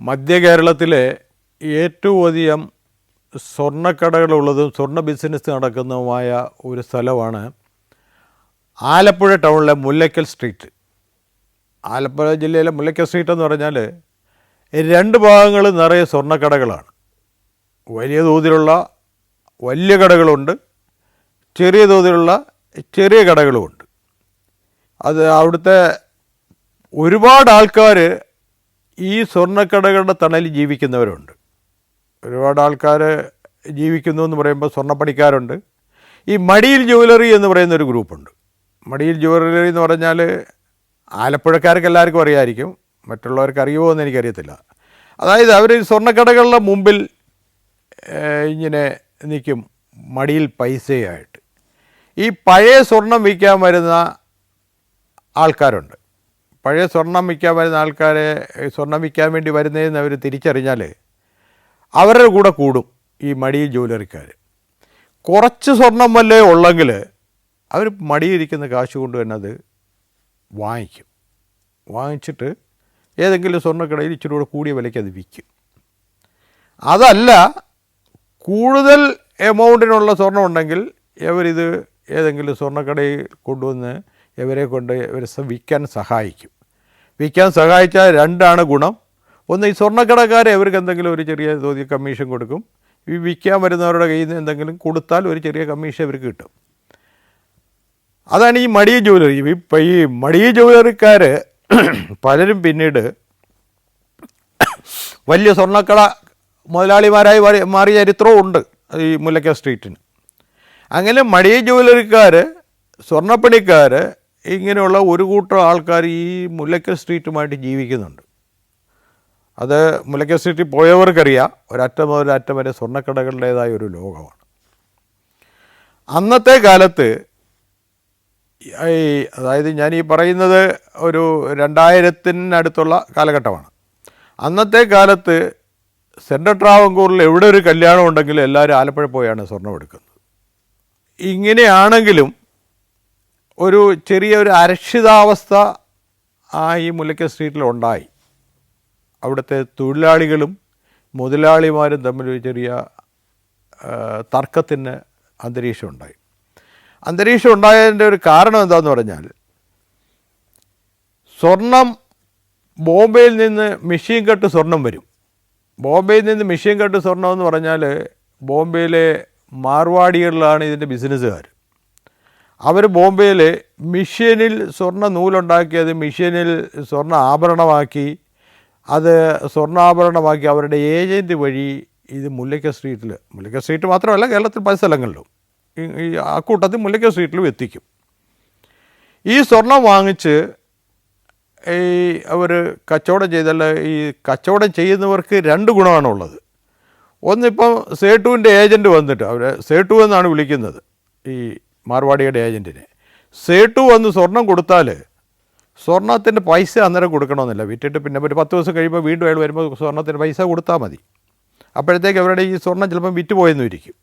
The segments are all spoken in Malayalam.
മധ്യ കേരളത്തിലെ ഏറ്റവും അധികം സ്വർണ്ണക്കടകളുള്ളതും സ്വർണ്ണ ബിസിനസ് നടക്കുന്നതുമായ ഒരു സ്ഥലമാണ് ആലപ്പുഴ ടൗണിലെ മുല്ലയ്ക്കൽ സ്ട്രീറ്റ്. ആലപ്പുഴ ജില്ലയിലെ മുല്ലയ്ക്കൽ സ്ട്രീറ്റ് എന്ന് പറഞ്ഞാൽ രണ്ട് ഭാഗങ്ങൾ നിറയെ സ്വർണ്ണക്കടകളാണ്. വലിയ തോതിലുള്ള വലിയ കടകളുണ്ട്, ചെറിയ തോതിലുള്ള ചെറിയ കടകളുമുണ്ട്. അത് അവിടുത്തെ ഒരുപാട് ആൾക്കാർ ഈ സ്വർണ്ണക്കടകളുടെ തണലിൽ ജീവിക്കുന്നവരുണ്ട്. ഒരുപാട് ആൾക്കാർ ജീവിക്കുന്നു എന്ന് പറയുമ്പോൾ സ്വർണ്ണപ്പണിക്കാരുണ്ട്. ഈ മടിയിൽ ജ്വല്ലറി എന്ന് പറയുന്നൊരു ഗ്രൂപ്പുണ്ട്. മടിയിൽ ജ്വല്ലറി എന്ന് പറഞ്ഞാൽ ആലപ്പുഴക്കാർക്ക് എല്ലാവർക്കും അറിയാമായിരിക്കും, മറ്റുള്ളവർക്ക് അറിയുമോ എന്ന് എനിക്കറിയത്തില്ല. അതായത് അവർ സ്വർണ്ണക്കടകളുടെ മുമ്പിൽ ഇങ്ങനെ നിൽക്കും മടിയിൽ പൈസയായിട്ട്. ഈ പഴയ സ്വർണം വിൽക്കാൻ വരുന്ന ആൾക്കാരുണ്ട്. പഴയ സ്വർണം വിൽക്കാൻ വരുന്ന ആൾക്കാരെ സ്വർണം വിൽക്കാൻ വേണ്ടി വരുന്നതെന്ന് അവർ തിരിച്ചറിഞ്ഞാൽ അവരുടെ കൂടെ കൂടും ഈ മടിയിൽ ജ്വല്ലറിക്കാർ. കുറച്ച് സ്വർണം വല്ലേ ഉള്ളെങ്കിൽ അവർ മടിയിരിക്കുന്ന കാശ് കൊണ്ട് തന്നെ അത് വാങ്ങിക്കും. വാങ്ങിച്ചിട്ട് ഏതെങ്കിലും സ്വർണ്ണക്കടയിൽ ഇച്ചിരി കൂടെ കൂടിയ വിലയ്ക്ക് അത് വിൽക്കും. അതല്ല, കൂടുതൽ എമൗണ്ടിനുള്ള സ്വർണ്ണം ഉണ്ടെങ്കിൽ ഇവരിത് ഏതെങ്കിലും സ്വർണ്ണക്കടയിൽ കൊണ്ടുവന്ന് ഇവരെ കൊണ്ട് ഇവർ വിൽക്കാൻ സഹായിക്കും. വിൽക്കാൻ സഹായിച്ചാൽ രണ്ടാണ് ഗുണം. ഒന്ന്, ഈ സ്വർണ്ണക്കടക്കാരെ ഇവർക്ക് എന്തെങ്കിലും ഒരു ചെറിയ തോതിൽ കമ്മീഷൻ കൊടുക്കും. ഈ വിൽക്കാൻ വരുന്നവരുടെ കയ്യിൽ നിന്ന് എന്തെങ്കിലും കൊടുത്താൽ ഒരു ചെറിയ കമ്മീഷൻ ഇവർക്ക് കിട്ടും. അതാണ് ഈ മടിയ ജ്വല്ലറി. ഇപ്പം ഈ മടിയ ജ്വല്ലറിക്കാർ പലരും പിന്നീട് വലിയ സ്വർണ്ണക്കട മുതലാളിമാരായി മാറിയ ചരിത്രവും ഉണ്ട് ഈ മുല്ലയ്ക്കൽ സ്ട്രീറ്റിന്. അങ്ങനെ മടിയ ജ്വല്ലറിക്കാർ, സ്വർണ്ണപ്പണിക്കാർ, ഇങ്ങനെയുള്ള ഒരു കൂട്ടം ആൾക്കാർ ഈ മുല്ലയ്ക്കൽ സ്ട്രീറ്റുമായിട്ട് ജീവിക്കുന്നുണ്ട്. അത് മുല്ലയ്ക്കൽ സ്ട്രീറ്റിൽ പോയവർക്കറിയാം, ഒരറ്റം മുതൽ അറ്റം വരെ സ്വർണ്ണക്കടകളുടേതായ ഒരു ലോകമാണ്. അന്നത്തെ കാലത്ത് അതായത് ഞാൻ ഈ പറയുന്നത് ഒരു 2000-ത്തിനടുത്തുള്ള കാലഘട്ടമാണ്. അന്നത്തെ കാലത്ത് സെൻട്രൽ ട്രാവൻകൂറിൽ എവിടെ ഒരു കല്യാണം ഉണ്ടെങ്കിലും എല്ലാവരും ആലപ്പുഴ പോയാണ് സ്വർണ്ണം എടുക്കുന്നത്. ഇങ്ങനെയാണെങ്കിലും ഒരു ചെറിയൊരു അരക്ഷിതാവസ്ഥ ഈ മുല്ലയ്ക്കൽ സ്ട്രീറ്റിലുണ്ടായി. അവിടുത്തെ തൊഴിലാളികളും മുതലാളിമാരും തമ്മിലൊരു ചെറിയ തർക്കത്തിന് അന്തരീക്ഷം ഉണ്ടായി. അന്തരീക്ഷം ഉണ്ടായതിൻ്റെ ഒരു കാരണം എന്താണെന്ന് പറഞ്ഞാൽ, സ്വർണം ബോംബെയിൽ നിന്ന് മെഷീൻ കട്ട് സ്വർണം വരും. ബോംബെയിൽ നിന്ന് മെഷീൻ കട്ട് സ്വർണം എന്ന് പറഞ്ഞാൽ ബോംബെയിലെ മാർവാടികളിലാണ് ഇതിൻ്റെ ബിസിനസ്സുകാർ. അവർ ബോംബെയിൽ മെഷീനിൽ സ്വർണ്ണ നൂലുണ്ടാക്കിയത് മെഷീനിൽ സ്വർണ്ണ ആഭരണമാക്കി, അത് സ്വർണ്ണാഭരണമാക്കി അവരുടെ ഏജൻറ്റ് വഴി ഇത് മുല്ലയ്ക്കൽ സ്ട്രീറ്റ് മാത്രമല്ല കേരളത്തിൽ പല സ്ഥലങ്ങളിലും ഈ അക്കൂട്ടത്തിൽ മുല്ലയ്ക്കൽ സ്ട്രീറ്റിലും എത്തിക്കും. ഈ സ്വർണം വാങ്ങിച്ച് അവർ കച്ചവടം ചെയ്താൽ ഈ കച്ചവടം ചെയ്യുന്നവർക്ക് രണ്ട് ഗുണമാണുള്ളത്. ഒന്നിപ്പം സേട്ടുവിൻ്റെ ഏജൻറ്റ് വന്നിട്ട്, അവർ സേട്ടു എന്നാണ് വിളിക്കുന്നത് ഈ മാർവാടിയുടെ ഏജൻറ്റിനെ. സേട്ടു വന്ന് സ്വർണം കൊടുത്താൽ സ്വർണത്തിൻ്റെ പൈസ അന്നേരം കൊടുക്കണമെന്നില്ല. വിറ്റിട്ട് പിന്നെ ഒരു 10 ദിവസം കഴിയുമ്പോൾ വീണ്ടും അയാൾ വരുമ്പോൾ സ്വർണത്തിന് പൈസ കൊടുത്താൽ മതി. അപ്പോഴത്തേക്ക് അവരുടെ ഈ സ്വർണം ചിലപ്പം വിറ്റ് പോയെന്നും ഇരിക്കും.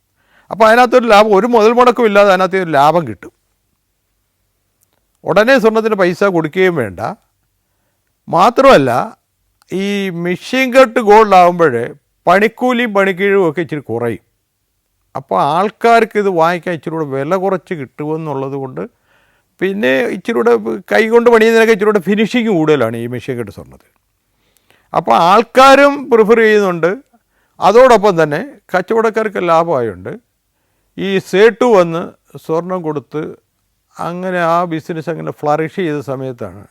അപ്പോൾ അതിനകത്തൊരു ലാഭം, ഒരു മുതൽ മുടക്കം ഇല്ലാതെ അതിനകത്ത് ഒരു ലാഭം കിട്ടും. ഉടനെ സ്വർണത്തിന് പൈസ കൊടുക്കുകയും വേണ്ട. മാത്രമല്ല, ഈ മെഷീൻ കട്ട് ഗോൾഡ് ആകുമ്പോൾ പണിക്കൂലിയും പണിക്കീഴും ഒക്കെ ഇച്ചിരി കുറയും. അപ്പോൾ ആൾക്കാർക്ക് ഇത് വാങ്ങിക്കാൻ ഇച്ചിരി കൂടെ വില കുറച്ച് കിട്ടുമെന്നുള്ളത് കൊണ്ട് പിന്നെ ഇച്ചിരി കൂടെ കൈകൊണ്ട് പണിയുന്നതിനൊക്കെ ഇച്ചിരി കൂടെ ഫിനിഷിങ് കൂടുതലാണ് ഈ മെഷീൻ കട്ട് സ്വർണ്ണത്തിൽ. അപ്പോൾ ആൾക്കാരും പ്രിഫർ ചെയ്യുന്നുണ്ട്. അതോടൊപ്പം തന്നെ കച്ചവടക്കാർക്ക് ലാഭമായുണ്ട്. ഈ സേട്ടു വന്ന് സ്വർണം കൊടുത്ത് അങ്ങനെ ആ ബിസിനസ് അങ്ങനെ ഫ്ലറിഷ് ചെയ്ത സമയത്താണ്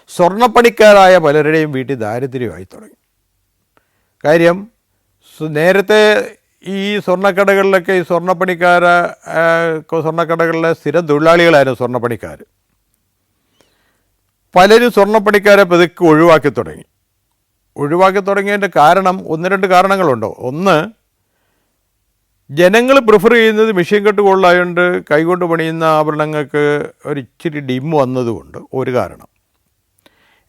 സ്വർണ്ണപ്പണിക്കാരായ പലരുടെയും വീട്ടിൽ ദാരിദ്ര്യമായി തുടങ്ങി. കാര്യം നേരത്തെ ഈ സ്വർണ്ണക്കടകളിലൊക്കെ ഈ സ്വർണ്ണക്കടകളിലെ സ്ഥിരം തൊഴിലാളികളായിരുന്നു സ്വർണ്ണപ്പണിക്കാർ. പലരും സ്വർണ്ണപ്പണിക്കാരെ പതുക്കെ ഒഴിവാക്കി തുടങ്ങിയതിൻ്റെ കാരണം 1-2 കാരണങ്ങളുണ്ടോ. ഒന്ന്, ജനങ്ങൾ പ്രിഫർ ചെയ്യുന്നത് മെഷീൻ കട്ട് ഗോൾഡായതുകൊണ്ട് കൈകൊണ്ട് പണിയുന്ന ആഭരണങ്ങൾക്ക് ഒരു ഇച്ചിരി ഡിം വന്നതുകൊണ്ട് ഒരു കാരണം.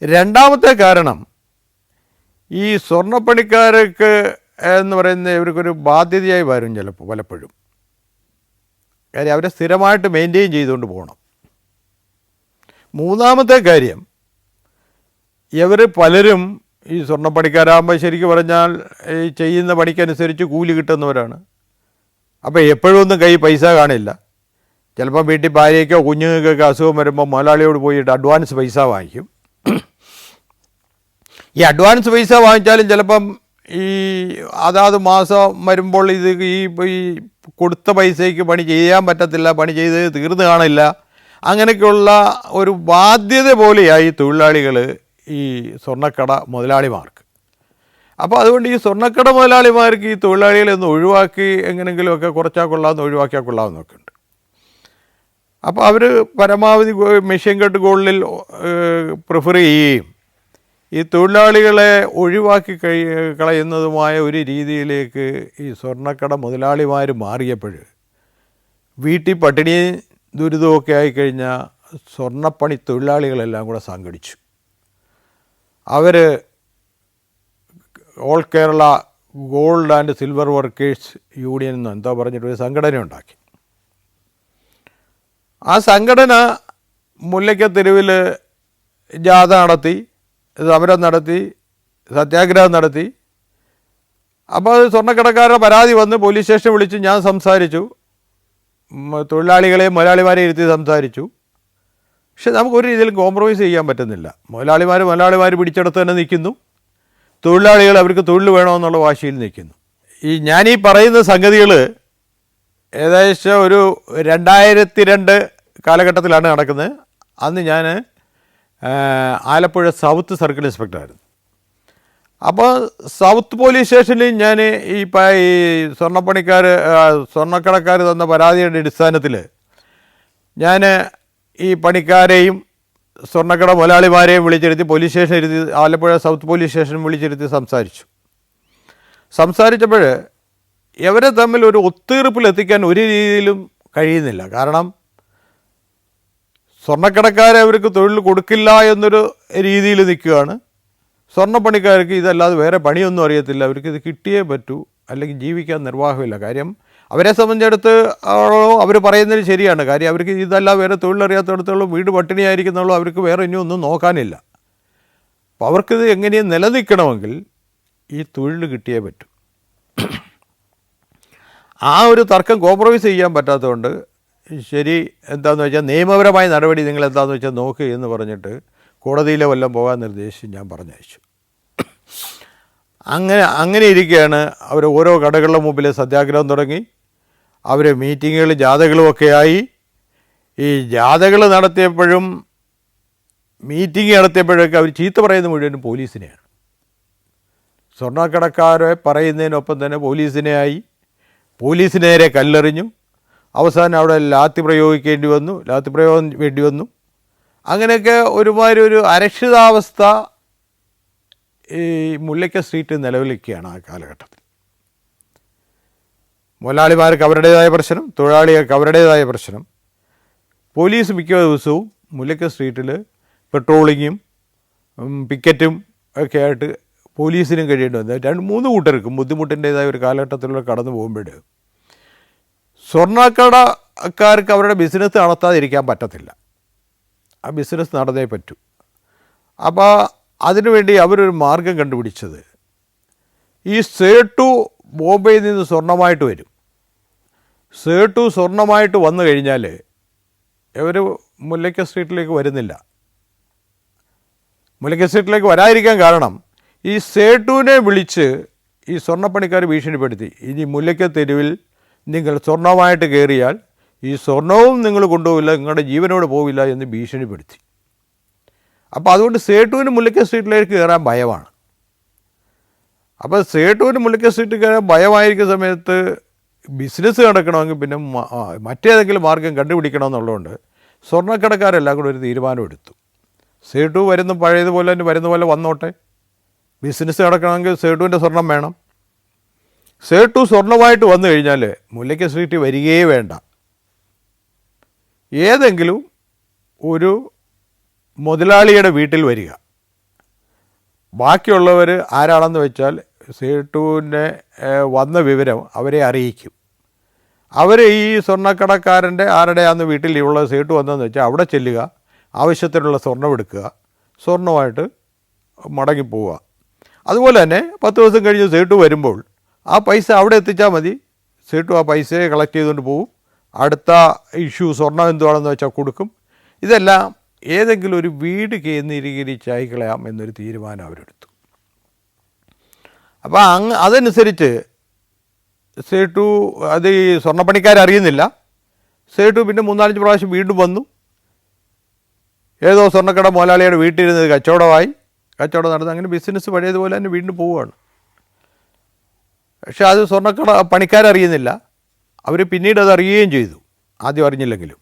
രണ്ടാമത്തെ കാരണം, ഈ സ്വർണ്ണപ്പണിക്കാർക്ക് എന്ന് പറയുന്ന ഇവർക്കൊരു ബാധ്യതയായി വരും പലപ്പോഴും. കാര്യം അവരെ സ്ഥിരമായിട്ട് മെയിൻറ്റെയിൻ ചെയ്തുകൊണ്ട് പോകണം. മൂന്നാമത്തെ കാര്യം, ഇവർ പലരും ഈ സ്വർണ്ണപ്പണിക്കാരാകുമ്പോൾ ശരിക്കും പറഞ്ഞാൽ ഈ ചെയ്യുന്ന പണിക്കനുസരിച്ച് കൂലി കിട്ടുന്നവരാണ്. അപ്പോൾ എപ്പോഴും ഒന്നും കൈ പൈസ കാണില്ല. ചിലപ്പോൾ വീട്ടിൽ ഭാര്യയ്ക്കോ കുഞ്ഞുങ്ങൾക്കൊക്കെ അസുഖം വരുമ്പോൾ മുതലാളിയോട് പോയിട്ട് അഡ്വാൻസ് പൈസ വാങ്ങിക്കും. ഈ അഡ്വാൻസ് പൈസ വാങ്ങിച്ചാലും ചിലപ്പം ഈ അതാത് മാസം വരുമ്പോൾ ഇത് ഈ കൊടുത്ത പൈസയ്ക്ക് പണി ചെയ്യാൻ പറ്റത്തില്ല, പണി ചെയ്ത് തീർന്നു കാണില്ല. അങ്ങനെയൊക്കെയുള്ള ഒരു ബാധ്യത പോലെയായി തൊഴിലാളികൾ ഈ സ്വർണ്ണക്കട മുതലാളിമാർക്ക്. അപ്പോൾ അതുകൊണ്ട് ഈ സ്വർണ്ണക്കട മുതലാളിമാർക്ക് ഈ തൊഴിലാളികളെ ഒന്ന് ഒഴിവാക്കി എങ്ങനെയെങ്കിലുമൊക്കെ കുറച്ചാൽ കൊള്ളാമെന്ന് ഒഴിവാക്കിയാൽ കൊള്ളാമെന്നൊക്കെ ഉണ്ട്. അപ്പോൾ അവർ പരമാവധി മെഷീൻ കട്ട് ഗോൾഡിൽ പ്രിഫർ ചെയ്യുകയും ഈ തൊഴിലാളികളെ ഒഴിവാക്കി കളയുന്നതുമായ ഒരു രീതിയിലേക്ക് ഈ സ്വർണ്ണക്കട മുതലാളിമാർ മാറിയപ്പോൾ വീട്ടിൽ പട്ടിണിയും ദുരിതമൊക്കെ ആയിക്കഴിഞ്ഞാൽ സ്വർണ്ണപ്പണി തൊഴിലാളികളെല്ലാം കൂടെ സംഘടിച്ചു. അവർ all Kerala gold and silver workers union എന്ന് എന്തോ പറഞ്ഞിട്ടൊരു സംഘടന ഉണ്ടാക്കി. ആ സംഘടന മുല്ലയ്ക്കൽ ജാഥ നടത്തി, സമരം നടത്തി, സത്യാഗ്രഹം നടത്തി. അപ്പോൾ അത് സ്വർണ്ണക്കടക്കാരുടെ പരാതി വന്ന് പോലീസ് സ്റ്റേഷൻ വിളിച്ച് ഞാൻ സംസാരിച്ചു, തൊഴിലാളികളെയും മുതലാളിമാരെയും ഇരുത്തി സംസാരിച്ചു. പക്ഷെ നമുക്കൊരു രീതിയിലും കോംപ്രമൈസ് ചെയ്യാൻ പറ്റുന്നില്ല. മുതലാളിമാർ പിടിച്ചെടുത്ത് തന്നെ നിൽക്കുന്നു, തൊഴിലാളികൾ അവർക്ക് തൊഴിൽ വേണമെന്നുള്ള വാശിയിൽ നിൽക്കുന്നു. ഞാനീ പറയുന്ന സംഗതികൾ ഏകദേശം ഒരു 2002 കാലഘട്ടത്തിലാണ് നടക്കുന്നത്. അന്ന് ഞാൻ ആലപ്പുഴ സൗത്ത് സർക്കിൾ ഇൻസ്പെക്ടറായിരുന്നു. അപ്പോൾ സൗത്ത് പോലീസ് സ്റ്റേഷനിൽ ഞാൻ ഈ സ്വർണ്ണക്കടക്കാർ തന്ന പരാതിയുടെ അടിസ്ഥാനത്തിൽ ഞാൻ ഈ പണിക്കാരെയും സ്വർണ്ണക്കട മുതലാളിമാരെയും വിളിച്ചിരുത്തി പോലീസ് സ്റ്റേഷൻ ഇരുത്തി, ആലപ്പുഴ സൗത്ത് പോലീസ് സ്റ്റേഷൻ വിളിച്ചിരുത്തി സംസാരിച്ചപ്പോൾ ഇവരെ തമ്മിൽ ഒരു ഒത്തീർപ്പിലെത്തിക്കാൻ ഒരു രീതിയിലും കഴിയുന്നില്ല. കാരണം സ്വർണ്ണക്കടക്കാരെ അവർക്ക് തൊഴിൽ കൊടുക്കില്ല എന്നൊരു രീതിയിൽ നിൽക്കുകയാണ്. സ്വർണ്ണപ്പണിക്കാർക്ക് ഇതല്ലാതെ വേറെ പണിയൊന്നും അറിയത്തില്ല, അവർക്ക് ഇത് കിട്ടിയേ പറ്റൂ, അല്ലെങ്കിൽ ജീവിക്കാൻ നിർവാഹമില്ല. കാര്യം അവരെ സംബന്ധിച്ചിടത്ത് അവർ പറയുന്നത് ശരിയാണ്. കാര്യം അവർക്ക് ഇതല്ല വേറെ തൊഴിലറിയാത്തടത്തോളം വീട് പട്ടിണിയായിരിക്കുന്നുള്ളൂ, അവർക്ക് വേറെ ഇനി ഒന്നും നോക്കാനില്ല. അപ്പോൾ അവർക്കിത് എങ്ങനെയും നിലനിൽക്കണമെങ്കിൽ ഈ തൊഴിൽ കിട്ടിയേ പറ്റൂ. ആ ഒരു തർക്കം കോംപ്രമൈസ് ചെയ്യാൻ പറ്റാത്തതുകൊണ്ട് ശരി എന്താണെന്ന് വെച്ചാൽ നിയമപരമായ നടപടി നിങ്ങൾ എന്താണെന്ന് വെച്ചാൽ നോക്ക് എന്ന് പറഞ്ഞിട്ട് കോടതിയിലെ വല്ലതും പോകാൻ നിർദ്ദേശിച്ച് ഞാൻ പറഞ്ഞയച്ചു. അങ്ങനെ ഇരിക്കുകയാണ് അവർ ഓരോ കടകളുടെ മുമ്പിൽ സത്യാഗ്രഹം തുടങ്ങി. അവർ മീറ്റിങ്ങുകളും ജാഥകളുമൊക്കെയായി. ഈ ജാഥകൾ നടത്തിയപ്പോഴും മീറ്റിംഗ് നടത്തിയപ്പോഴൊക്കെ അവർ ചീത്ത പറയുന്ന മുഴുവനും പോലീസിനെയാണ്. സ്വർണ്ണക്കടക്കാരെ പറയുന്നതിനൊപ്പം തന്നെ പോലീസിനെയായി, പോലീസിന് നേരെ കല്ലെറിഞ്ഞു. അവസാനം അവിടെ ലാത്തി പ്രയോഗം വേണ്ടി വന്നു. അങ്ങനെയൊക്കെ ഒരുമാതിരി ഒരു അരക്ഷിതാവസ്ഥ ഈ മുല്ലയ്ക്കൽ സ്ട്രീറ്റ് നിലവിലിക്കുകയാണ് ആ കാലഘട്ടത്തിൽ. മുതലാളിമാർക്ക് അവരുടേതായ പ്രശ്നം, തൊഴിലാളികൾക്ക് അവരുടേതായ പ്രശ്നം. പോലീസ് മിക്ക ദിവസവും മുല്ലയ്ക്കൽ സ്ട്രീറ്റിൽ പെട്രോളിങ്ങും പിക്കറ്റും ഒക്കെ ആയിട്ട് പോലീസിനും കഴിയേണ്ടി വന്നത് 2-3 കൂട്ടർക്കും ബുദ്ധിമുട്ടിൻ്റേതായ ഒരു കാലഘട്ടത്തിലൂടെ കടന്നു പോകുമ്പോൾ സ്വർണ്ണക്കടക്കാർക്ക് അവരുടെ ബിസിനസ് നടത്താതിരിക്കാൻ പറ്റത്തില്ല. ആ ബിസിനസ് നടന്നേ പറ്റൂ. അപ്പോൾ അതിനുവേണ്ടി അവരൊരു മാർഗം കണ്ടുപിടിച്ചത് ഈ സേട്ടു ബോംബെയിൽ നിന്ന് സ്വർണ്ണമായിട്ട് വരും. സേട്ടു സ്വർണ്ണമായിട്ട് വന്നു കഴിഞ്ഞാൽ ഇവർ മുല്ലയ്ക്കൽ സ്ട്രീറ്റിലേക്ക് വരുന്നില്ല. മുല്ലയ്ക്കൽ സ്ട്രീറ്റിലേക്ക് വരാതിരിക്കാൻ കാരണം ഈ സേട്ടുവിനെ വിളിച്ച് ഈ സ്വർണ്ണപ്പണിക്കാർ ഭീഷണിപ്പെടുത്തി, ഇനി മുല്ലയ്ക്കൽ തെരുവിൽ നിങ്ങൾ സ്വർണ്ണമായിട്ട് കയറിയാൽ ഈ സ്വർണവും നിങ്ങൾ കൊണ്ടുപോവില്ല, നിങ്ങളുടെ ജീവനോട് പോവില്ല എന്ന് ഭീഷണിപ്പെടുത്തി. അപ്പോൾ അതുകൊണ്ട് സേട്ടുവിന് മുല്ലയ്ക്കൽ സ്ട്രീറ്റിലേക്ക് കയറാൻ ഭയമാണ്. അപ്പോൾ സേട്ടുവിന് മുല്ലയ്ക്കൽ സ്ട്രീറ്റിൽ കയറാൻ ഭയമായിരിക്കുന്ന സമയത്ത് ബിസിനസ് നടക്കണമെങ്കിൽ പിന്നെ മറ്റേതെങ്കിലും മാർഗം കണ്ടുപിടിക്കണമെന്നുള്ളതുകൊണ്ട് സ്വർണ്ണക്കടക്കാരെല്ലാം കൂടെ ഒരു തീരുമാനമെടുത്തു. സേട്ടു പഴയതുപോലെ തന്നെ വരുന്ന പോലെ വന്നോട്ടെ, ബിസിനസ് നടക്കണമെങ്കിൽ സേട്ടുവിൻ്റെ സ്വർണം വേണം. സേട്ടു സ്വർണ്ണമായിട്ട് വന്നു കഴിഞ്ഞാൽ മുല്ലയ്ക്കൽ സ്ട്രീറ്റിൽ വരികയേ വേണ്ട. ഏതെങ്കിലും ഒരു മുതലാളിയുടെ വീട്ടിൽ വരിക. ബാക്കിയുള്ളവർ ആരാണെന്ന് വെച്ചാൽ സേട്ടുവിനെ വന്ന വിവരം അവരെ അറിയിക്കും. അവർ ഈ സ്വർണ്ണക്കടക്കാരൻ്റെ ആരുടെയാന്ന് വീട്ടിലുള്ള സേട്ടു വന്നതെന്ന് വെച്ചാൽ അവിടെ ചെല്ലുക, ആവശ്യത്തിനുള്ള സ്വർണ്ണം എടുക്കുക, സ്വർണ്ണമായിട്ട് മടങ്ങിപ്പോവുക. അതുപോലെ തന്നെ 10 ദിവസം കഴിഞ്ഞ് സേട്ടു വരുമ്പോൾ ആ പൈസ അവിടെ എത്തിച്ചാൽ മതി. സേട്ടു ആ പൈസയെ കളക്ട് ചെയ്തുകൊണ്ട് പോകും. അടുത്ത ഇഷ്യൂ സ്വർണ്ണം എന്തുവാണെന്ന് വെച്ചാൽ കൊടുക്കും. ഇതെല്ലാം ഏതെങ്കിലും ഒരു വീട് കേന്ദ്രീകരിച്ചായി കളയാം എന്നൊരു തീരുമാനം അവരെടുത്തു. അപ്പോൾ അതനുസരിച്ച് സേട്ടു അത് ഈ സ്വർണ്ണപ്പണിക്കാരറിയുന്നില്ല. സേട്ടു പിന്നെ 3-4 പ്രാവശ്യം വീണ്ടും വന്നു. ഏതോ സ്വർണ്ണക്കട മുതലാളിയുടെ വീട്ടിലിരുന്നത് കച്ചവടം നടന്ന് അങ്ങനെ ബിസിനസ് പഴയതുപോലെ തന്നെ വീണ്ടും പോവുകയാണ്. പക്ഷെ അത് സ്വർണ്ണക്കട പണിക്കാരറിയുന്നില്ല. അവർ പിന്നീട് അത് അറിയുകയും ചെയ്തു, ആദ്യം അറിഞ്ഞില്ലെങ്കിലും.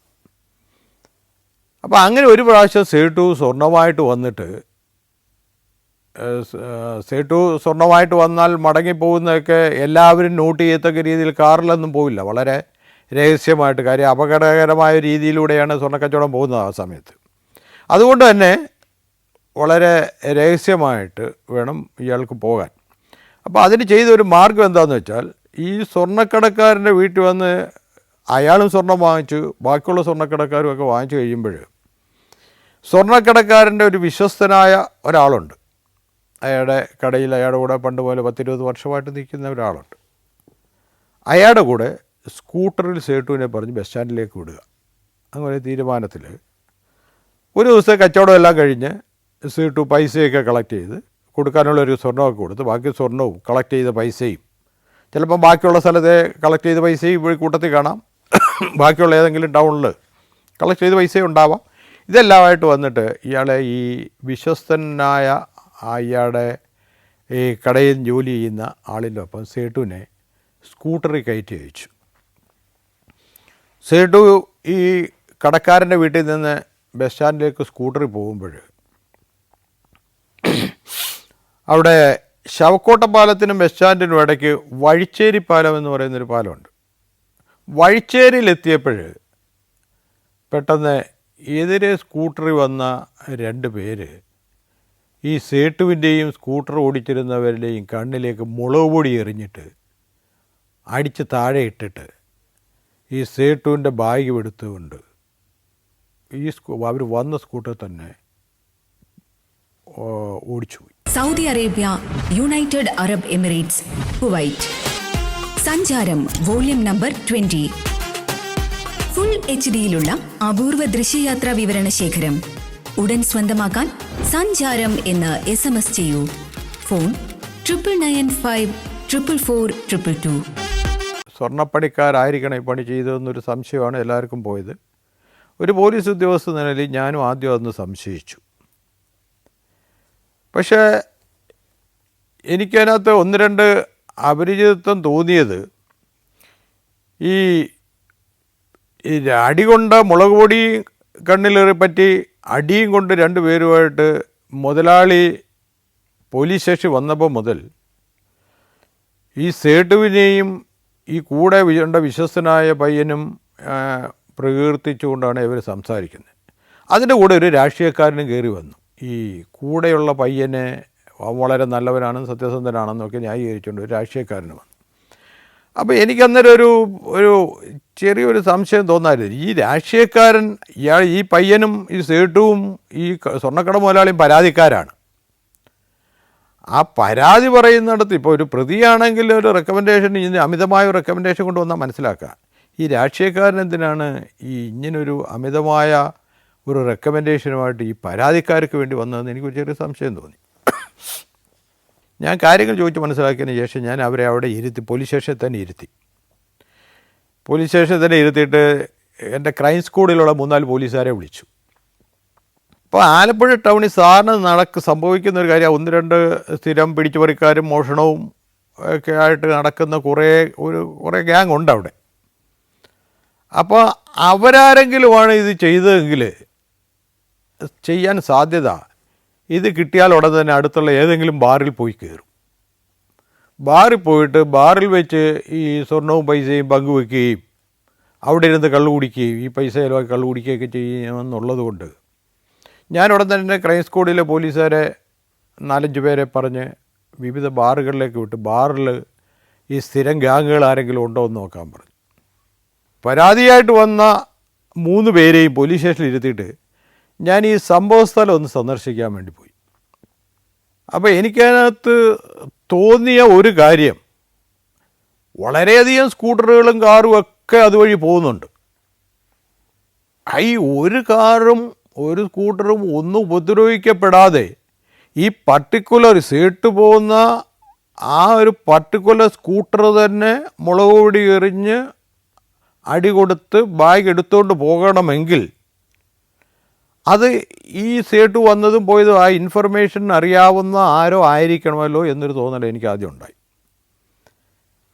അപ്പോൾ അങ്ങനെ ഒരു പ്രാവശ്യം സേട്ടു സ്വർണ്ണമായിട്ട് വന്നാൽ മടങ്ങിപ്പോകുന്നതൊക്കെ എല്ലാവരും നോട്ട് ചെയ്യത്തക്ക രീതിയിൽ കാറിലൊന്നും പോവില്ല. വളരെ രഹസ്യമായിട്ട്, കാര്യം അപകടകരമായ രീതിയിലൂടെയാണ് സ്വർണ്ണക്കച്ചവടം പോകുന്നത് ആ സമയത്ത്. അതുകൊണ്ട് തന്നെ വളരെ രഹസ്യമായിട്ട് വേണം ഇയാൾക്ക് പോകാൻ. അപ്പോൾ അതിന് ചെയ്തൊരു മാർഗ്ഗം എന്താണെന്ന് വെച്ചാൽ, ഈ സ്വർണ്ണക്കടക്കാരൻ്റെ വീട്ടിൽ വന്ന് അയാളും സ്വർണ്ണം വാങ്ങിച്ചു, ബാക്കിയുള്ള സ്വർണ്ണക്കടക്കാരും ഒക്കെ വാങ്ങിച്ചു കഴിയുമ്പോൾ സ്വർണ്ണക്കടക്കാരൻ്റെ ഒരു വിശ്വസ്തനായ ഒരാളുണ്ട്. അയാളുടെ കടയിൽ അയാളുടെ കൂടെ പണ്ട് പോലെ 10-20 വർഷമായിട്ട് നിൽക്കുന്ന ഒരാളുണ്ട്. അയാളുടെ കൂടെ സ്കൂട്ടറിൽ സേട്ടുവിനെ പറഞ്ഞ് ബസ് സ്റ്റാൻഡിലേക്ക് വിടുക. അങ്ങനെ തീരുമാനത്തിൽ ഒരു ദിവസത്തെ കച്ചവടം എല്ലാം കഴിഞ്ഞ് സേട്ടു പൈസയൊക്കെ കളക്ട് ചെയ്ത് കൊടുക്കാനുള്ളൊരു സ്വർണ്ണമൊക്കെ കൊടുത്ത്, ബാക്കി സ്വർണ്ണവും കളക്ട് ചെയ്ത പൈസയും, ചിലപ്പം ബാക്കിയുള്ള സ്ഥലത്തെ കളക്ട് ചെയ്ത പൈസയും ഇവിടെ കൂട്ടത്തിൽ കാണാം, ബാക്കിയുള്ള ഏതെങ്കിലും ടൗണിൽ കളക്ട് ചെയ്ത പൈസയും ഉണ്ടാവാം. ഇതെല്ലാമായിട്ട് വന്നിട്ട് ഇയാളെ ഈ വിശ്വസ്തനായ ഇയാളുടെ ഈ കടയിൽ ജോലി ചെയ്യുന്ന ആളിൻ്റെ ഒപ്പം സേട്ടുവിനെ സ്കൂട്ടറിൽ കയറ്റി അയച്ചു. സേട്ടു ഈ കടക്കാരൻ്റെ വീട്ടിൽ നിന്ന് ബസ് സ്റ്റാൻഡിലേക്ക് സ്കൂട്ടറിൽ പോകുമ്പോൾ അവിടെ ശവക്കോട്ടപ്പാലത്തിനും ബസ് സ്റ്റാൻഡിനും ഇടയ്ക്ക് വഴിച്ചേരി പാലം എന്ന് പറയുന്നൊരു പാലമുണ്ട്. വഴിച്ചേരിയിലെത്തിയപ്പോൾ പെട്ടെന്ന് എതിരെ സ്കൂട്ടറിൽ വന്ന 2 പേര് ഈ സേട്ടുവിൻ്റെയും സ്കൂട്ടർ ഓടിച്ചിരുന്നവരുടെയും കണ്ണിലേക്ക് മുളക് പൊടി എറിഞ്ഞിട്ട് അടിച്ച് താഴെ ഇട്ടിട്ട് ഈ സേട്ടുവിൻ്റെ ബാഗ് എടുത്തുകൊണ്ട് അവർ വന്ന സ്കൂട്ടർ തന്നെ ഓടിച്ചുപോയി. Saudi Arabia, United Arab Emirates, Kuwait. സഞ്ചാരം വോള്യം നമ്പർ 20. ഫുൾ HD-യിലുള്ള അപൂർവ ദൃശ്യയാത്രാ വിവരണ ശേഖരം ഉടൻ സ്വന്തമാക്കാൻ സഞ്ചാരം എന്ന് SMS ചെയ്യൂ. ഫോൺ 9995444222. സ്വർണ്ണപ്പണിക്കാരായിരിക്കണം ഈ പണി ചെയ്തതെന്നൊരു സംശയമാണ് എല്ലാവർക്കും പോയത്. ഒരു പോലീസ് ഉദ്യോഗസ്ഥ എന്ന നിലയിൽ ഞാനും ആദ്യം അതൊന്ന് സംശയിച്ചു. പക്ഷേ എനിക്കതിനകത്ത് 1-2 അപരിചിതത്വം തോന്നിയത്, ഈ അടി കൊണ്ട് മുളക് പൊടി കണ്ണിലേറി പറ്റി അടിയും കൊണ്ട് 2 പേരുമായിട്ട് മുതലാളി പോലീസ് സ്റ്റേഷൻ വന്നപ്പോൾ മുതൽ ഈ സേട്ടുവിനെയും ഈ കൂടെ വിശ്വസ്തനായ പയ്യനും പ്രകീർത്തിച്ചുകൊണ്ടാണ് ഇവർ സംസാരിക്കുന്നത്. അതിൻ്റെ കൂടെ ഒരു രാഷ്ട്രീയക്കാരനും കയറി വന്നു. ഈ കൂടെയുള്ള പയ്യനെ വളരെ നല്ലവനാണെന്ന് സത്യസന്ധനാണെന്നൊക്കെ ന്യായീകരിച്ചുകൊണ്ട് ഒരു രാഷ്ട്രീയക്കാരന് വന്നു. അപ്പോൾ എനിക്കന്നേരം ഒരു ചെറിയൊരു സംശയം തോന്നായിരുന്നു. ഈ രാഷ്ട്രീയക്കാരൻ ഈ പയ്യനും ഈ സേട്ടുവും ഈ സ്വർണ്ണക്കട മുതലാളിയും പരാതിക്കാരാണ്. ആ പരാതി പറയുന്നിടത്ത് ഇപ്പോൾ ഒരു പ്രതിയാണെങ്കിൽ ഒരു റെക്കമെൻഡേഷൻ, അമിതമായ റെക്കമെൻഡേഷൻ കൊണ്ടുവന്നാൽ മനസ്സിലാക്കുക. ഈ രാഷ്ട്രീയക്കാരൻ എന്തിനാണ് ഇങ്ങനൊരു അമിതമായ ഒരു റെക്കമെൻഡേഷനുമായിട്ട് ഈ പരാതിക്കാർക്ക് വേണ്ടി വന്നതെന്ന് എനിക്കൊരു ചെറിയ സംശയം തോന്നി. ഞാൻ കാര്യങ്ങൾ ചോദിച്ച് മനസ്സിലാക്കിയതിന് ശേഷം ഞാൻ അവരെ അവിടെ ഇരുത്തി, പോലീസ് സ്റ്റേഷനിൽ തന്നെ ഇരുത്തി. പോലീസ് സ്റ്റേഷനിൽ തന്നെ ഇരുത്തിയിട്ട് എൻ്റെ ക്രൈം സ്ക്വാഡിലുള്ള 3-4 പോലീസുകാരെ വിളിച്ചു. അപ്പോൾ ആലപ്പുഴ ടൗണിൽ സാറിന് സംഭവിക്കുന്ന ഒരു കാര്യം, 1-2 സ്ഥിരം പിടിച്ചുപറിക്കാരും മോഷണവും ഒക്കെ ആയിട്ട് നടക്കുന്ന കുറേ ഗ്യാങ് ഉണ്ട് അവിടെ. അപ്പോൾ അവരാരെങ്കിലുമാണ് ഇത് ചെയ്തതെങ്കിൽ ചെയ്യാൻ സാധ്യത, ഇത് കിട്ടിയാൽ ഉടൻ തന്നെ അടുത്തുള്ള ഏതെങ്കിലും ബാറിൽ പോയി കയറും. ബാറിൽ പോയിട്ട് ബാറിൽ വെച്ച് ഈ സ്വർണവും പൈസയും പങ്കുവെക്കുകയും അവിടെ ഇരുന്ന് കള്ളു കുടിക്കുകയും ഈ പൈസ ചിലവാക്കി കള്ളു കുടിക്കുകയൊക്കെ ചെയ്യുമെന്നുള്ളത് കൊണ്ട് ഞാൻ ഉടൻ തന്നെ ക്രൈം സ്ക്വാഡിലെ പോലീസുകാരെ 4-5 പേരെ പറഞ്ഞ് വിവിധ ബാറുകളിലേക്ക് വിട്ട് ബാറിൽ ഈ സ്ഥിരം ഗ്യാങ്ങുകൾ ആരെങ്കിലും ഉണ്ടോ എന്ന് നോക്കാൻ പറഞ്ഞു. പരാതിയായിട്ട് വന്ന 3 പേരെയും പോലീസ് സ്റ്റേഷനിൽ ഇരുത്തിയിട്ട് ഞാൻ ഈ സംഭവസ്ഥലം ഒന്ന് സന്ദർശിക്കാൻ വേണ്ടി പോയി. അപ്പോൾ എനിക്കതിനകത്ത് തോന്നിയ ഒരു കാര്യം, വളരെയധികം സ്കൂട്ടറുകളും കാറും ഒക്കെ അതുവഴി പോകുന്നുണ്ട്. ഈ ഒരു കാറും ഒരു സ്കൂട്ടറും ഒന്നും ഉപദ്രവിക്കപ്പെടാതെ ഈ പർട്ടിക്കുലർ സീട്ട് പോകുന്ന ആ ഒരു പർട്ടിക്കുലർ സ്കൂട്ടർ തന്നെ മുളക് പൊടി എറിഞ്ഞ് അടി കൊടുത്ത് ബാഗ് എടുത്തുകൊണ്ട് പോകണമെങ്കിൽ അത് ഈ സീട്ട് വന്നതും പോയതും ആ ഇൻഫർമേഷൻ അറിയാവുന്ന ആരോ ആയിരിക്കണമല്ലോ എന്നൊരു തോന്നൽ എനിക്ക് ആദ്യം ഉണ്ടായി.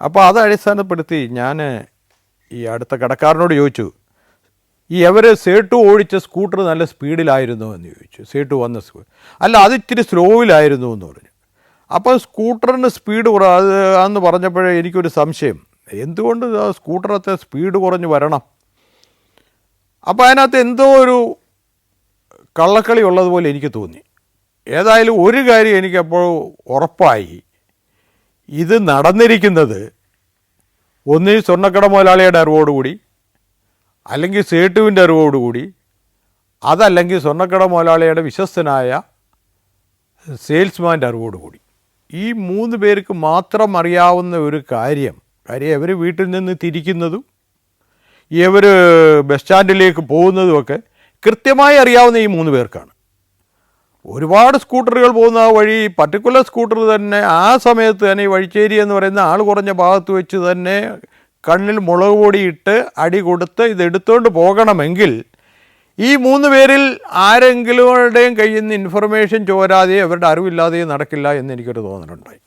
അപ്പോൾ അത് അടിസ്ഥാനപ്പെടുത്തി ഞാൻ ഈ അടുത്ത കടക്കാരനോട് ചോദിച്ചു, ഈ എവർ സേട്ടു ഓടിച്ച സ്കൂട്ടർ നല്ല സ്പീഡിലായിരുന്നു എന്ന് ചോദിച്ചു. സേട്ടു വന്ന അല്ല, അത് ഇത്തിരി സ്ലോയിലായിരുന്നു എന്ന് പറഞ്ഞു. അപ്പോൾ സ്കൂട്ടറിന് സ്പീഡ് അത് എന്ന് പറഞ്ഞപ്പോഴേ എനിക്കൊരു സംശയം, എന്തുകൊണ്ട് ആ സ്കൂട്ടറത്തെ സ്പീഡ് കുറഞ്ഞ് വരണം? അപ്പോൾ അതിനകത്ത് എന്തോ ഒരു കള്ളക്കളി ഉള്ളതുപോലെ എനിക്ക് തോന്നി. ഏതായാലും ഒരു കാര്യം എനിക്കപ്പോൾ ഉറപ്പായി, ഇത് നടന്നിരിക്കുന്നത് ഒന്നീ സ്വർണ്ണക്കട മുതലാളിയുടെ അറിവോടുകൂടി, അല്ലെങ്കിൽ സേട്ടുവിൻ്റെ അറിവോടുകൂടി, അതല്ലെങ്കിൽ സ്വർണ്ണക്കട മുതലാളിയുടെ വിശ്വസ്തനായ സെയിൽസ്മാൻ്റെ അറിവോടുകൂടി. ഈ 3 പേർക്ക് മാത്രം അറിയാവുന്ന ഒരു കാര്യം ഇവർ വീട്ടിൽ നിന്ന് തിരിക്കുന്നതും ഇവർ ബസ് സ്റ്റാൻഡിലേക്ക് പോകുന്നതുമൊക്കെ കൃത്യമായി അറിയാവുന്ന ഈ 3 പേർക്കാണ്. ഒരുപാട് സ്കൂട്ടറുകൾ പോകുന്ന ആ വഴി, പർട്ടിക്കുലർ സ്കൂട്ടർ തന്നെ ആ സമയത്ത് തന്നെ ഈ വഴിച്ചേരി എന്ന് പറയുന്ന ആൾ കുറഞ്ഞ ഭാഗത്ത് വെച്ച് തന്നെ കണ്ണിൽ മുളക് പൊടിയിട്ട് അടി കൊടുത്ത് ഇതെടുത്തുകൊണ്ട് പോകണമെങ്കിൽ ഈ 3 പേരിൽ ആരെങ്കിലുടെയും കയ്യിൽ നിന്ന് ഇൻഫർമേഷൻ ചോരാതെയോ അവരുടെ അറിവില്ലാതെയോ നടക്കില്ല എന്ന് എനിക്കൊരു തോന്നലുണ്ടായി.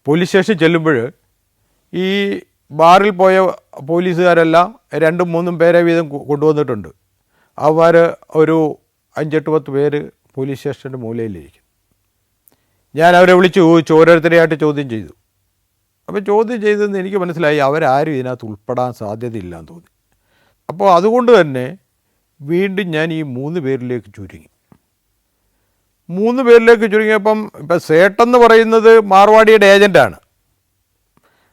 പോലീസ് സ്റ്റേഷൻ ചെല്ലുമ്പോൾ ഈ ബാറിൽ പോയ പോലീസുകാരെല്ലാം 2-3 പേരെ വീതം കൊണ്ടുവന്നിട്ടുണ്ട്. അവർ ഒരു 5-8-10 പേര് പോലീസ് സ്റ്റേഷൻ്റെ മൂലയിലിരിക്കും. ഞാൻ അവരെ വിളിച്ച് ചോദിച്ചു, ഓരോരുത്തരെയായിട്ട് ചോദ്യം ചെയ്തു. അപ്പോൾ ചോദ്യം ചെയ്തതെന്ന് എനിക്ക് മനസ്സിലായി അവരാരും ഇതിനകത്ത് ഉൾപ്പെടാൻ സാധ്യതയില്ലാന്ന് തോന്നി. അപ്പോൾ അതുകൊണ്ട് തന്നെ വീണ്ടും ഞാൻ ഈ 3 പേരിലേക്ക് ചുരുങ്ങി. 3 പേരിലേക്ക് ചുരുങ്ങിയപ്പം ഇപ്പം സേട്ടെന്ന് പറയുന്നത് മാർവാടിയുടെ ഏജൻറ്റാണ്.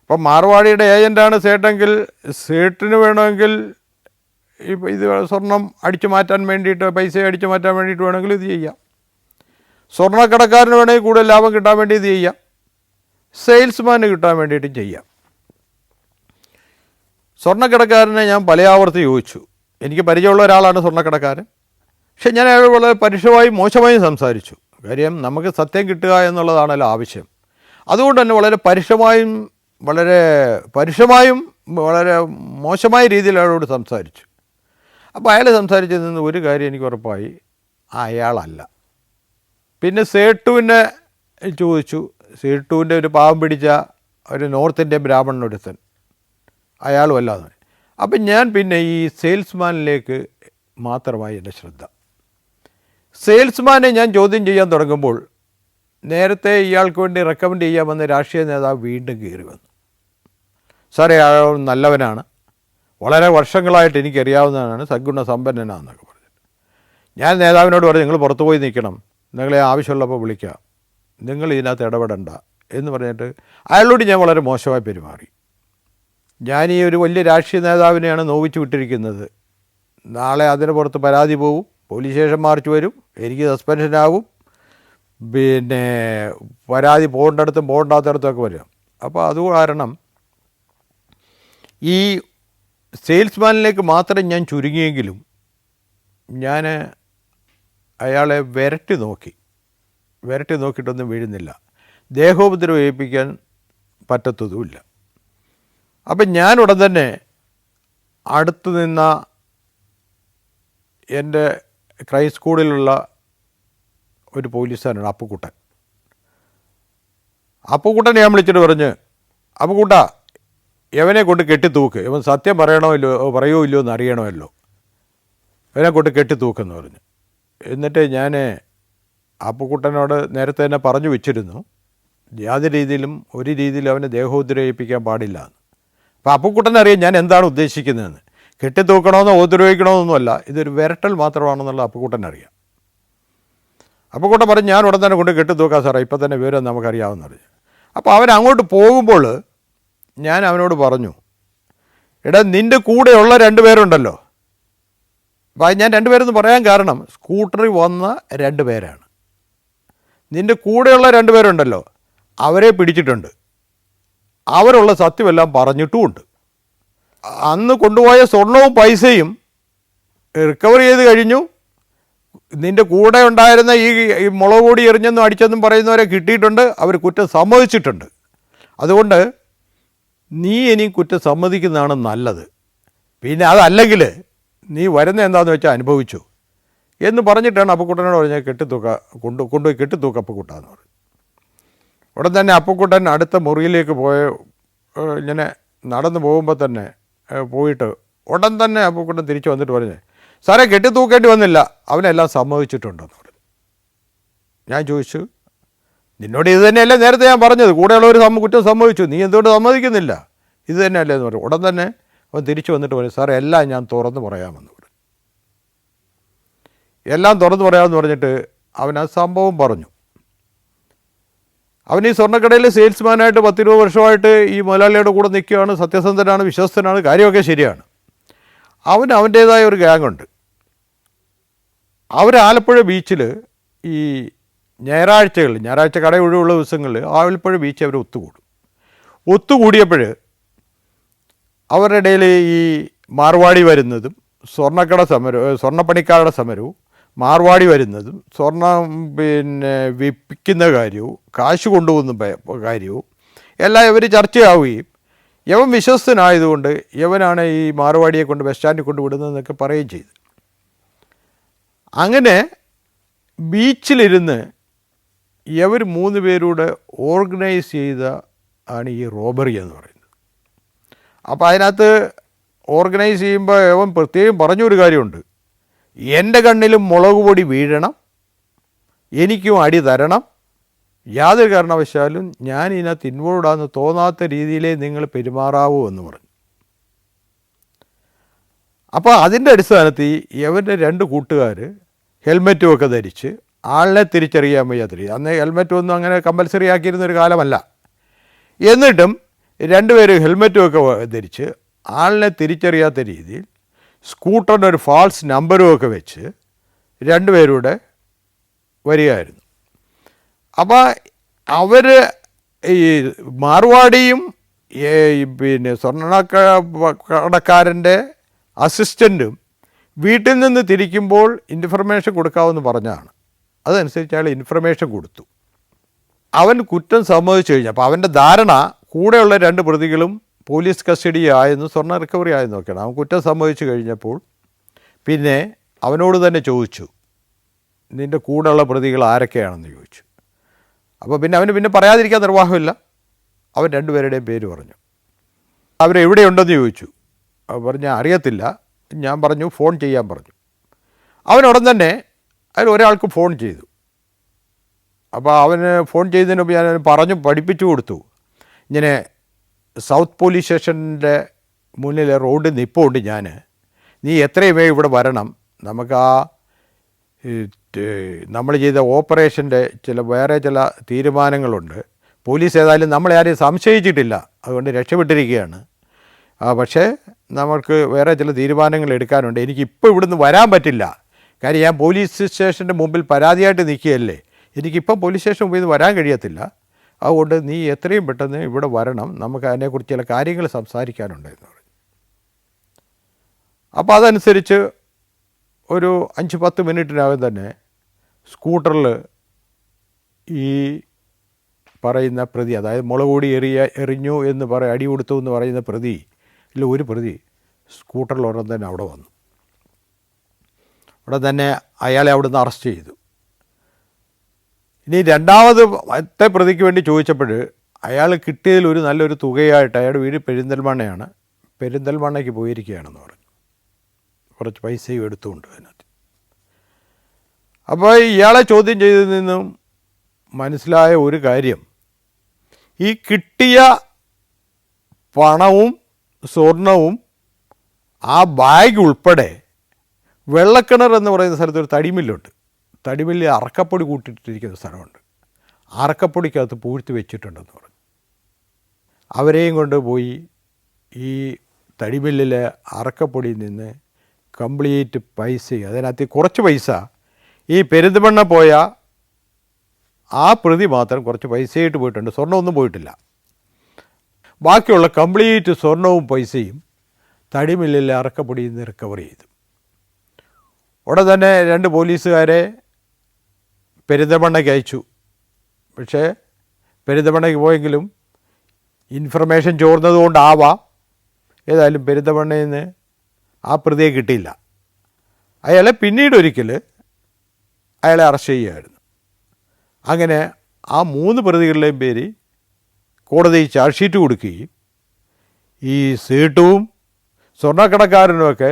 അപ്പം മാർവാടിയുടെ ഏജൻറ്റാണ് സേട്ടെങ്കിൽ സേട്ടിന് വേണമെങ്കിൽ ഇപ്പം ഇത് സ്വർണം അടിച്ചു മാറ്റാൻ വേണ്ടിയിട്ട്, പൈസ അടിച്ചു മാറ്റാൻ വേണ്ടിയിട്ട് വേണമെങ്കിൽ ഇത് ചെയ്യാം. സ്വർണ്ണക്കടക്കാരന് വേണമെങ്കിൽ കൂടുതൽ ലാഭം കിട്ടാൻ വേണ്ടി ഇത് ചെയ്യാം. സെയിൽസ്മാന് കിട്ടാൻ വേണ്ടിയിട്ടും ചെയ്യാം. സ്വർണ്ണക്കടക്കാരനെ ഞാൻ പല ആവർത്തി ചോദിച്ചു. എനിക്ക് പരിചയമുള്ള ഒരാളാണ് സ്വർണ്ണക്കടക്കാരൻ. പക്ഷെ ഞാൻ അയാൾ വളരെ പരുഷമായും മോശമായും സംസാരിച്ചു. കാര്യം നമുക്ക് സത്യം കിട്ടുക എന്നുള്ളതാണല്ലോ ആവശ്യം. അതുകൊണ്ട് തന്നെ വളരെ പരുഷമായും വളരെ മോശമായ രീതിയിൽ അയാളോട് സംസാരിച്ചു. അപ്പോൾ അയാൾ സംസാരിച്ചതിൽ നിന്ന് ഒരു കാര്യം എനിക്ക് ഉറപ്പായി, അയാളല്ല. പിന്നെ സേട്ടുവിനെ ചോദിച്ചു. സേട്ടുവിൻ്റെ ഒരു പാവം പിടിച്ച ഒരു നോർത്ത് ഇന്ത്യൻ ബ്രാഹ്മണനൊരുത്തൻ, അയാളും അല്ലാതെ. അപ്പം ഞാൻ പിന്നെ ഈ സെയിൽസ്മാനിലേക്ക് മാത്രമായി എൻ്റെ ശ്രദ്ധ. സെയിൽസ്മാനെ ഞാൻ ചോദ്യം ചെയ്യാൻ തുടങ്ങുമ്പോൾ നേരത്തെ ഇയാൾക്ക് വേണ്ടി റെക്കമെൻഡ് ചെയ്യാമെന്ന് രാഷ്ട്രീയ നേതാവ് വീണ്ടും കയറി വന്നു. സാറേ, അയാൾ നല്ലവനാണ്, വളരെ വർഷങ്ങളായിട്ട് എനിക്കറിയാവുന്നതാണ്, സദ്ഗുണ സമ്പന്നനാണെന്നൊക്കെ പറഞ്ഞു. ഞാൻ നേതാവിനോട് പറഞ്ഞു, നിങ്ങൾ പുറത്തു പോയി നിൽക്കണം, നിങ്ങളെ ആവശ്യമുള്ളപ്പോൾ വിളിക്കാം, നിങ്ങൾ ഇതിനകത്ത് ഇടപെടണ്ട എന്ന് പറഞ്ഞിട്ട് അയാളോട് ഞാൻ വളരെ മോശമായി പെരുമാറി. ഞാൻ ഈ ഒരു വലിയ രാഷ്ട്രീയ നേതാവിനെയാണ് നോവിച്ചു വിട്ടിരിക്കുന്നത്. നാളെ അതിന് പുറത്ത് പരാതി പോവും, പോലീസ് സ്റ്റേഷൻ മാർച്ച് വരും, എനിക്ക് സസ്പെൻഷനാവും, പിന്നെ പരാതി പോകേണ്ടടുത്തും പോകണ്ടാത്തടത്തൊക്കെ വരും. അപ്പോൾ അത് കാരണം ഈ സെയിൽസ്മാനിലേക്ക് മാത്രം ഞാൻ ചുരുങ്ങിയെങ്കിലും ഞാൻ അയാളെ വിരട്ടി നോക്കിയിട്ടൊന്നും വീഴുന്നില്ല, ദേഹോപദ്രവം ഏൽപ്പിക്കാൻ പറ്റത്തതുമില്ല. അപ്പം ഞാൻ ഉടൻ തന്നെ അടുത്ത് നിന്ന എൻ്റെ ക്രൈ സ്കൂളിലുള്ള ഒരു പോലീസുകാരനാണ് അപ്പുക്കുട്ടൻ ഞാൻ വിളിച്ചിട്ട് പറഞ്ഞ്, അപ്പുക്കുട്ട, ഇവനെ കൊണ്ട് കെട്ടിത്തൂക്ക്, ഇവൻ സത്യം പറയണോ ഇല്ലയോ എന്ന് അറിയണമല്ലോ, ഇവനെ കൊണ്ട് കെട്ടിത്തൂക്കെന്ന് പറഞ്ഞു. എന്നിട്ട് ഞാൻ അപ്പുക്കുട്ടനോട് നേരത്തെ തന്നെ പറഞ്ഞു വെച്ചിരുന്നു, യാതൊരു രീതിയിലും ഒരു രീതിയിലും അവനെ ദേഹോദ്രവിപ്പിക്കാൻ പാടില്ല എന്ന്. അപ്പോൾ അപ്പുക്കുട്ടനറിയാം ഞാൻ എന്താണ് ഉദ്ദേശിക്കുന്നതെന്ന്. കെട്ടിത്തൂക്കണമെന്നോ ഉപദ്രവിക്കണമെന്നൊന്നുമല്ല, ഇതൊരു വിരട്ടൽ മാത്രമാണെന്നുള്ള അപ്പുക്കുട്ടനറിയാം. അപ്പുക്കുട്ടൻ പറഞ്ഞു, ഞാൻ ഉടൻ തന്നെ കൊണ്ട് കെട്ടിത്തൂക്കാം സാറേ, ഇപ്പം തന്നെ വിവരം നമുക്കറിയാമെന്ന് പറഞ്ഞു. അപ്പോൾ അവൻ അങ്ങോട്ട് പോകുമ്പോൾ ഞാൻ അവനോട് പറഞ്ഞു, എടാ, നിൻ്റെ കൂടെയുള്ള 2 പേരുണ്ടല്ലോ. അപ്പോൾ ഞാൻ 2 പേരെന്ന് പറയാൻ കാരണം സ്കൂട്ടറിൽ വന്ന 2 പേരാണ്. നിൻ്റെ കൂടെയുള്ള 2 പേരുണ്ടല്ലോ അവരെ പിടിച്ചിട്ടുണ്ട്, അവരുള്ള സത്യമെല്ലാം പറഞ്ഞിട്ടുമുണ്ട്. അന്ന് കൊണ്ടുപോയ സ്വർണവും പൈസയും റിക്കവർ ചെയ്ത് കഴിഞ്ഞു. നിൻ്റെ കൂടെ ഉണ്ടായിരുന്ന ഈ മുളക് പൊടി എറിഞ്ഞെന്നും അടിച്ചെന്നും പറയുന്നവരെ കിട്ടിയിട്ടുണ്ട്, അവർ കുറ്റം സമ്മതിച്ചിട്ടുണ്ട്. അതുകൊണ്ട് നീ ഇനി കുറ്റം സമ്മതിക്കുന്നതാണ് നല്ലത്. പിന്നെ അതല്ലെങ്കിൽ നീ വരുന്ന എന്താണെന്ന് വെച്ചാൽ അനുഭവിച്ചു എന്ന് പറഞ്ഞിട്ടാണ് അപ്പുക്കുട്ടനോട് പറഞ്ഞാൽ കൊണ്ടുപോയി കെട്ടിത്തൂക്ക അപ്പുക്കുട്ടാന്ന് പറഞ്ഞു. ഉടൻ തന്നെ അപ്പുക്കുട്ടൻ അടുത്ത മുറിയിലേക്ക് ഇങ്ങനെ നടന്നു പോകുമ്പോൾ തന്നെ പോയിട്ട് ഉടൻ തന്നെ അപ്പുക്കുട്ടൻ തിരിച്ചു വന്നിട്ട് പറഞ്ഞു, സാറേ കെട്ടിത്തൂക്കേണ്ടി വന്നില്ല, അവനെല്ലാം സമ്മതിച്ചിട്ടുണ്ടെന്ന് പറഞ്ഞു. ഞാൻ ചോദിച്ചു, നിന്നോട് ഇത് തന്നെയല്ലേ നേരത്തെ ഞാൻ പറഞ്ഞത്, കൂടെയുള്ളവർ കുറ്റം സമ്മതിച്ചു, നീ എന്തുകൊണ്ട് സമ്മതിക്കുന്നില്ല, ഇത് തന്നെയല്ലേ എന്ന് പറഞ്ഞു. ഉടൻ തന്നെ അവൻ തിരിച്ചു വന്നിട്ട് പറഞ്ഞു, സാറേ എല്ലാം ഞാൻ തുറന്നു പറയാമെന്ന് പറഞ്ഞു. എല്ലാം തുറന്നു പറയാമെന്ന് പറഞ്ഞിട്ട് അവൻ ആ സംഭവം പറഞ്ഞു. അവൻ ഈ സ്വർണ്ണക്കടയിൽ സെയിൽസ്മാനായിട്ട് 10-20 വർഷമായിട്ട് ഈ മുതലാളിയുടെ കൂടെ നിൽക്കുകയാണ്, സത്യസന്ധനാണ്, വിശ്വസ്തനാണ്, കാര്യമൊക്കെ ശരിയാണ്. അവൻ്റേതായ ഒരു ഗ്യാങ്ങുണ്ട്. അവർ ആലപ്പുഴ ബീച്ചിൽ ഈ ഞായറാഴ്ച കട ഒഴിവുള്ള ദിവസങ്ങളിൽ ആലപ്പുഴ ബീച്ച് അവർ ഒത്തുകൂടിയപ്പോൾ അവരുടെ ഇടയിൽ ഈ മാർവാടി വരുന്നതും സ്വർണ്ണപ്പണിക്കാരുടെ സമരവും മാർവാടി വരുന്നതും സ്വർണം വിൽക്കുന്ന കാര്യവും കാശ് കൊണ്ടുപോകുന്ന കാര്യവും എല്ലാം ഇവർ ചർച്ചയാവുകയും യവൻ വിശ്വസ്തനായതുകൊണ്ട് യവനാണ് ഈ മാർവാടിയെ കൊണ്ട് ബസ് സ്റ്റാൻഡിൽ കൊണ്ട് വിടുന്നതെന്നൊക്കെ പറയുകയും ചെയ്തു. അങ്ങനെ ബീച്ചിലിരുന്ന് ഇവർ 3 പേരൂടെ ഓർഗനൈസ് ചെയ്ത ആണ് ഈ റോബറി എന്ന് പറയുന്നത്. അപ്പോൾ അതിനകത്ത് ഓർഗനൈസ് ചെയ്യുമ്പോൾ അവൻ പ്രത്യേകം പറഞ്ഞൊരു കാര്യമുണ്ട്, എൻ്റെ കണ്ണിലും മുളക് പൊടി വീഴണം, എനിക്കും അടി തരണം, യാതൊരു കാരണവശാലും ഞാൻ ഇതിനകത്ത് ഇൻവോൾവാണെന്ന് തോന്നാത്ത രീതിയിലേ നിങ്ങൾ പെരുമാറാവൂ എന്ന് പറഞ്ഞു. അപ്പോൾ അതിൻ്റെ അടിസ്ഥാനത്തിൽ ഇവൻ്റെ 2 കൂട്ടുകാർ ഹെൽമെറ്റും ഒക്കെ ധരിച്ച് ആളിനെ തിരിച്ചറിയാൻ വയ്യാത്ത രീതി, അന്ന് ഹെൽമെറ്റ് ഒന്നും അങ്ങനെ കമ്പൽസറി ആക്കിയിരുന്നൊരു കാലമല്ല, എന്നിട്ടും 2 പേര് ഹെൽമെറ്റും ഒക്കെ ധരിച്ച് ആളിനെ തിരിച്ചറിയാത്ത രീതിയിൽ സ്കൂട്ടറിൻ്റെ ഒരു ഫാൾസ് നമ്പറും ഒക്കെ വെച്ച് 2 പേരൂടെ വരികയായിരുന്നു. അപ്പോൾ അവർ ഈ മാർവാടിയും സ്വർണ്ണക്കടക്കാരൻ്റെ അസിസ്റ്റൻറ്റും വീട്ടിൽ നിന്ന് തിരിക്കുമ്പോൾ ഇൻഫർമേഷൻ കൊടുക്കാമെന്ന് പറഞ്ഞാണ്. അതനുസരിച്ച് അയാൾ ഇൻഫർമേഷൻ കൊടുത്തു. അവൻ കുറ്റം സമ്മതിച്ചു കഴിഞ്ഞു. അപ്പോൾ അവൻ്റെ ധാരണ കൂടെയുള്ള 2 പ്രതികളും പോലീസ് കസ്റ്റഡി ആയെന്നും സ്വർണ്ണ റിക്കവറി ആയെന്നും ഒക്കെയാണ്. അവൻ കുറ്റം സമ്മതിച്ചു കഴിഞ്ഞപ്പോൾ പിന്നെ അവനോട് തന്നെ ചോദിച്ചു, നിൻ്റെ കൂടെയുള്ള പ്രതികൾ ആരൊക്കെയാണെന്ന് ചോദിച്ചു. അപ്പോൾ പിന്നെ അവന് പറയാതിരിക്കാൻ നിർവാഹമില്ല. അവൻ 2 പേരുടെയും പേര് പറഞ്ഞു. അവരെവിടെയുണ്ടെന്ന് ചോദിച്ചു. പറഞ്ഞ അറിയത്തില്ല. ഞാൻ പറഞ്ഞു ഫോൺ ചെയ്യാൻ പറഞ്ഞു. അവനുടൻ തന്നെ അതിൽ ഒരാൾക്ക് ഫോൺ ചെയ്തു. അപ്പോൾ അവന് ഫോൺ ചെയ്തതിന് മുമ്പ് ഞാൻ പറഞ്ഞു പഠിപ്പിച്ചു കൊടുത്തു, ഇങ്ങനെ സൗത്ത് പോലീസ് സ്റ്റേഷൻ്റെ മുന്നിൽ റോഡിൽ നിൽപ്പുണ്ട് ഞാൻ, നീ എത്രയും വേഗം ഇവിടെ വരണം, നമുക്ക് നമ്മൾ ചെയ്ത ഓപ്പറേഷൻ്റെ വേറെ ചില തീരുമാനങ്ങളുണ്ട്, പോലീസ് ഏതായാലും നമ്മളെ ആരെയും സംശയിച്ചിട്ടില്ല, അതുകൊണ്ട് രക്ഷപ്പെട്ടിരിക്കുകയാണ്, പക്ഷേ നമുക്ക് വേറെ ചില തീരുമാനങ്ങൾ എടുക്കാനുണ്ട്, എനിക്കിപ്പോൾ ഇവിടുന്ന് വരാൻ പറ്റില്ല, കാര്യം ഞാൻ പോലീസ് സ്റ്റേഷൻ്റെ മുമ്പിൽ പരാതിയായിട്ട് നിൽക്കുകയല്ലേ, എനിക്കിപ്പം പോലീസ് സ്റ്റേഷൻ മുമ്പിൽ നിന്ന് വരാൻ കഴിയത്തില്ല, അതുകൊണ്ട് നീ എത്രയും പെട്ടെന്ന് ഇവിടെ വരണം, നമുക്ക് അതിനെക്കുറിച്ച് ചില കാര്യങ്ങൾ സംസാരിക്കാനുണ്ട് എന്ന് പറഞ്ഞു. അപ്പോൾ അതനുസരിച്ച് ഒരു 5-10 മിനിറ്റിനകം തന്നെ സ്കൂട്ടറിൽ ഈ പറയുന്ന പ്രതി, അതായത് മുളക് പൊടി എറിഞ്ഞു എന്ന് അടി കൊടുത്തു എന്ന് പറയുന്ന പ്രതി ഒരു പ്രതി സ്കൂട്ടറിൽ ഉടൻ തന്നെ അവിടെ വന്നു. ഉടൻ തന്നെ അയാളെ അവിടുന്ന് അറസ്റ്റ് ചെയ്തു. ഇനി രണ്ടാമത്തെ പ്രതിക്ക് വേണ്ടി ചോദിച്ചപ്പോൾ അയാൾ കിട്ടിയതിൽ ഒരു നല്ലൊരു തുകയായിട്ട്, അയാളുടെ വീട് പെരിന്തൽമണ്ണയാണ്, പെരിന്തൽമണ്ണയ്ക്ക് പോയിരിക്കുകയാണെന്ന് പറഞ്ഞു. കുറച്ച് പൈസയും എടുത്തുകൊണ്ട് അതിനകത്ത്. അപ്പോൾ ഇയാളെ ചോദ്യം ചെയ്തതിൽ നിന്നും മനസ്സിലായ ഒരു കാര്യം, ഈ കിട്ടിയ പണവും സ്വർണവും ആ ബാഗ് ഉൾപ്പെടെ വെള്ളക്കിണർ എന്ന് പറയുന്ന സ്ഥലത്ത് ഒരു തടിമില്ലുണ്ട്, തടിമില്ല് അറക്കപ്പൊടി കൂട്ടിയിട്ടിരിക്കുന്ന സ്ഥലമുണ്ട്, അറക്കപ്പൊടിക്കകത്ത് പൂഴ്ത്തി വെച്ചിട്ടുണ്ടെന്ന് പറഞ്ഞു. അവരെയും കൊണ്ട് പോയി ഈ തടിമില്ലിലെ അറക്കപ്പൊടിയിൽ നിന്ന് കംപ്ലീറ്റ് പൈസ, അതിനകത്ത് കുറച്ച് പൈസ ഈ പെരിന്തൽമണ്ണ പോയ ആ പ്രതി മാത്രം കുറച്ച് പൈസയായിട്ട് പോയിട്ടുണ്ട്, സ്വർണ്ണമൊന്നും പോയിട്ടില്ല. ബാക്കിയുള്ള കംപ്ലീറ്റ് സ്വർണവും പൈസയും തടിമില്ലിലെ അറക്കപ്പൊടിയിൽ നിന്ന് റിക്കവർ ചെയ്തു. ഉടൻ തന്നെ 2 പോലീസുകാരെ പെരിന്തൽമണ്ണയ്ക്ക് അയച്ചു. പക്ഷേ പെരിന്തൽമണ്ണയ്ക്ക് പോയെങ്കിലും ഇൻഫർമേഷൻ ചോർന്നതുകൊണ്ടാവാം ഏതായാലും പെരിന്തൽമണ്ണയിൽ നിന്ന് ആ പ്രതിയെ കിട്ടിയില്ല. അയാളെ പിന്നീട് ഒരിക്കൽ അയാളെ അറസ്റ്റ് ചെയ്യുകയായിരുന്നു. അങ്ങനെ ആ 3 പ്രതികളുടെയും പേര് കോടതി ചാർജ് ഷീറ്റ് കൊടുക്കുകയും ഈ സീട്ടും സ്വർണ്ണക്കടക്കാരനുമൊക്കെ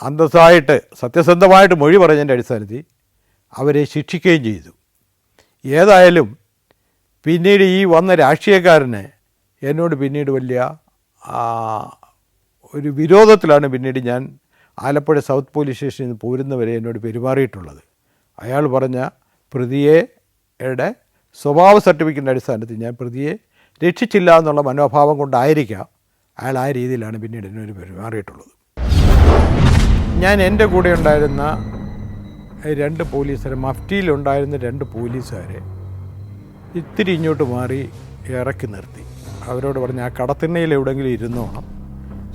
അന്തസ്സായിട്ട് സത്യസന്ധമായിട്ട് മൊഴി പറഞ്ഞതിൻ്റെ അടിസ്ഥാനത്തിൽ അവരെ ശിക്ഷിക്കുകയും ചെയ്തു. ഏതായാലും പിന്നീട് ഈ വന്ന രാഷ്ട്രീയക്കാരന് എന്നോട് പിന്നീട് വലിയ ഒരു വിരോധത്തിലാണ് പിന്നീട് ഞാൻ ആലപ്പുഴ സൗത്ത് പോലീസ് സ്റ്റേഷനിൽ നിന്ന് പോരുന്നവരെ എന്നോട് പെരുമാറിയിട്ടുള്ളത്. അയാൾ പറഞ്ഞ പ്രതിയുടെ സ്വഭാവ സർട്ടിഫിക്കറ്റിൻ്റെ അടിസ്ഥാനത്തിൽ ഞാൻ പ്രതിയെ രക്ഷിച്ചില്ല എന്നുള്ള മനോഭാവം കൊണ്ടായിരിക്കാം അയാൾ ആ രീതിയിലാണ് പിന്നീട് എന്നോട് പെരുമാറിയിട്ടുള്ളത്. ഞാൻ എൻ്റെ കൂടെ ഉണ്ടായിരുന്ന 2 പോലീസുകാരെ, മഫ്റ്റിയിലുണ്ടായിരുന്ന 2 പോലീസുകാരെ ഇത്തിരി ഇങ്ങോട്ട് മാറി ഇറക്കി നിർത്തി. അവരോട് പറഞ്ഞ് ആ കടത്തിണ്ണയിൽ എവിടെയെങ്കിലും ഇരുന്നോണം,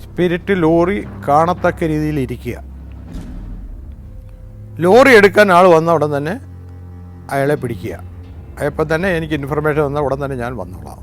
സ്പിരിറ്റ് ലോറി കാണത്തക്ക രീതിയിൽ ഇരിക്കുക. ലോറി എടുക്കാൻ ആൾ വന്ന ഉടൻ തന്നെ അയാളെ പിടിക്കുക. അപ്പം തന്നെ എനിക്ക് ഇൻഫർമേഷൻ വന്ന ഉടൻ തന്നെ ഞാൻ വന്നോളാം.